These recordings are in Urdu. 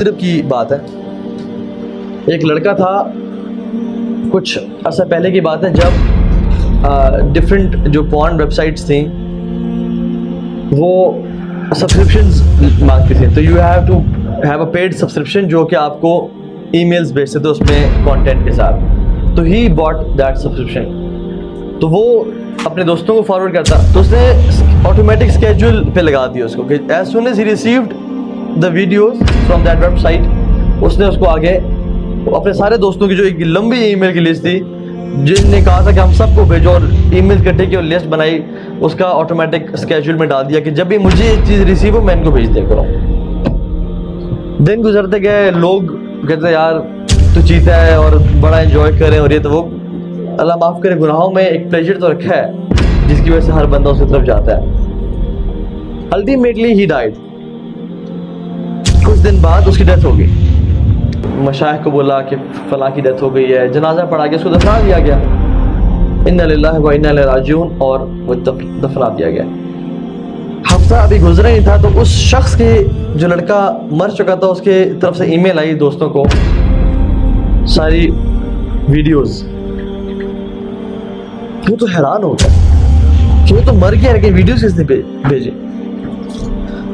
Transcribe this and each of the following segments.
صرف کی بات ہے، ایک لڑکا تھا، کچھ عرصہ پہلے کی بات ہے، جب ڈفرینٹ جو پورن ویب سائٹس تھیں وہ سبسکرپشنز مانگتی تھیں، تو you have to have a paid subscription جو کہ آپ کو ای میلز بھیجتے تھے اس میں کانٹینٹ کے ساتھ. تو ہی باٹ دیٹ سبسکرپشن، تو وہ اپنے دوستوں کو فارورڈ کرتا، تو اس نے آٹومیٹک اسکیجول پہ لگا دیا اس کو کہ as soon as he received the videos from that website, اس نے اس کو آگے اپنے سارے دوستوں کی جو ایک لمبی ای میل کی لسٹ تھی جن نے کہا تھا کہ ہم سب کو بھیجو، اور ای میل کٹے کی لسٹ بنائی، اس کا آٹومیٹک اسکیجول میں ڈال دیا کہ جب بھی مجھے یہ چیز ریسیو ہو میں ان کو بھیج دیا کروں. دن گزرتے گئے، لوگ کہتے یار تو چیتا ہے اور بڑا انجوائے کریں، اور یہ تو وہ اللہ معاف کرے گناہوں میں ایک پلیجر تو رکھا ہے جس کی وجہ سے ہر بندہ اس کی طرف جاتا ہے. الٹیمیٹلی ہی ڈائڈ. کچھ دن بعد اس کی ڈیتھ ہو گئی. مشائخ کو بولا کہ فلاں کی ڈیتھ ہو گئی ہے، جنازہ پڑھا گیا، اس کو دفنا دیا گیا، انا للہ و انا الیہ راجعون، اور وہ دفنا دیا گیا. ہفتہ ابھی گزرا ہی تھا تو اس شخص کے جو لڑکا مر چکا تھا اس کے طرف سے ای میل آئی دوستوں کو، ساری ویڈیوز. وہ تو حیران ہو گیا کہ وہ تو مر گیا لیکن ویڈیوز کس نے بھیجے.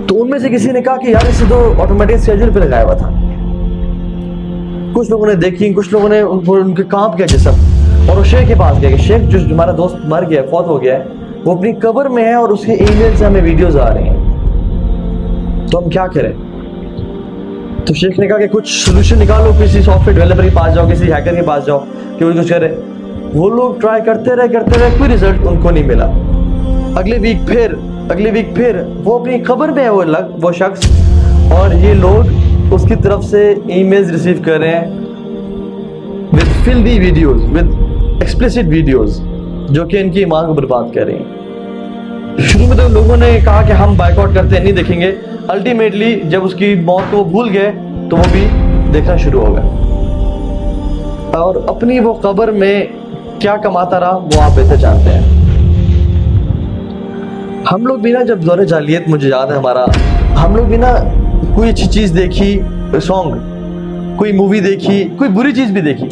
تو ان میں سے کسی نے کہا کہ یار اسے تو آٹومیٹک اسکیجول پہ لگایا ہوا تھا. کچھ لوگوں نے دیکھی، کچھ لوگوں نے ان کے کانپ گیا جسم، اور وہ شیخ کے پاس گیا کہ شیخ جو ہمارا دوست مر گیا، فوت ہو گیا ہے، وہ اپنی قبر میں ہے اور اس کے ای میل سے ہمیں ویڈیوز آ رہی ہیں، تو ہم کیا کریں؟ تو شیخ نے کہا کہ کچھ سولوشن نکالو، کسی سافٹ ویئر ڈیولپر کے پاس جاؤ، کسی ہیکر کے پاس جاؤ کہ وہ کچھ کرے. وہ لوگ ٹرائی کرتے رہے، کوئی رزلٹ ان کو نہیں ملا. اگلے ویک پھر وہ اپنی قبر میں ہے وہ شخص، اور یہ لوگ اس کی طرف سے ای میلز ریسیو کر رہے ہیں with filthy videos, with explicit videos جو کہ ان کی ایمان کو برباد کر رہی ہیں. شروع میں تو لوگوں نے کہا کہ ہم بائک آؤٹ کرتے ہیں، نہیں دیکھیں گے. الٹیمیٹلی جب اس کی موت کو بھول گئے تو وہ بھی دیکھنا شروع ہو گیا، اور اپنی وہ قبر میں کیا کماتا رہا وہ آپ بہتر جانتے ہیں. ہم لوگ بھی نا جب دور جاہلیت، مجھے یاد ہے ہمارا، ہم لوگ بھی نا کوئی اچھی چیز دیکھی، سانگ، کوئی مووی دیکھی، کوئی بری چیز بھی دیکھی،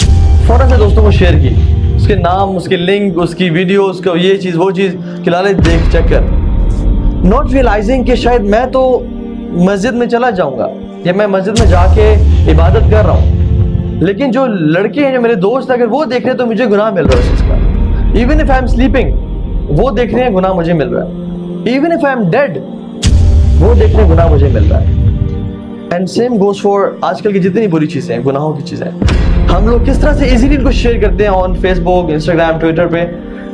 فوراً سے دوستوں کو شیئر کی، اس کے نام، اس کے لنک، اس کی ویڈیو، اس کا یہ چیز وہ چیز کہ لالے دیکھ چیک کر، ناٹ ریئلائزنگ کہ شاید میں تو مسجد میں چلا جاؤں گا یا میں مسجد میں جا کے عبادت کر رہا ہوں، لیکن جو لڑکے ہیں جو میرے دوست اگر وہ دیکھ رہے ہیں تو مجھے گناہ مل رہا ہے اس چیز کا. Even if I am sleeping وہ دیکھ رہے ہیں، گناہ مجھے مل رہا ہے. Even if I am dead وہ دیکھ رہے ہیں، گناہ مجھے مل رہا ہے. اینڈ سیم گوز فار آج کل کی جتنی بری چیزیں ہیں، گناہوں کی چیزیں، ہم لوگ کس طرح سے ایزیلی ان کو شیئر کرتے ہیں on Facebook, Instagram, Twitter پہ،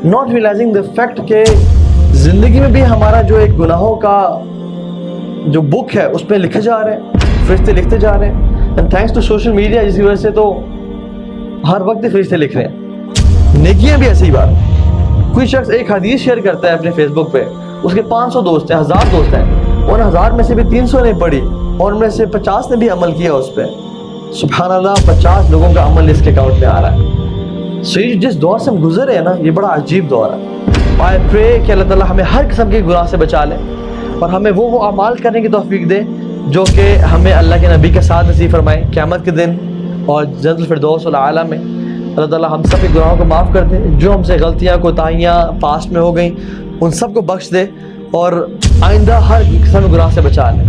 ناٹ ریئلائزنگ دا فیکٹ کہ زندگی میں بھی ہمارا جو ایک گناہوں کا جو بک ہے اس پہ لکھے جا رہے ہیں، فرشتے لکھتے جا رہے ہیں. And thanks to social media, جس کی وجہ سے تو ہر وقت فرشتے لکھ رہے ہیں. نیکیاں بھی ایسی ہی بات. کوئی شخص ایک حدیث شیئر کرتا ہے اپنے فیس بک پہ، اس کے 500 دوست ہیں، 1000 دوست ہیں، ان 1000 میں سے بھی 300 نے پڑھی اور ان میں سے 50 نے بھی عمل کیا اس پہ. سبحان اللہ، 50 لوگوں کا عمل اس کے اکاؤنٹ میں آ رہا ہے. سو یہ جس دور سے ہم گزر رہے ہیں نا، یہ بڑا عجیب دور ہے. آئی پرے کہ اللہ تعالیٰ ہمیں ہر قسم کے گناہ سے بچا لے اور ہمیں وہ اعمال کرنے کی توفیق دے جو کہ ہمیں اللہ کے نبی کے ساتھ نصیب فرمائے قیامت کے دن اور جنت الفردوس الاعلیٰ میں. اللہ تعالیٰ ہم سب کے گناہوں کو معاف کر دے، جو ہم سے غلطیاں کوتاہیاں پاسٹ میں ہو گئیں ان سب کو بخش دے، اور آئندہ ہر قسم کے گناہ سے بچا لے.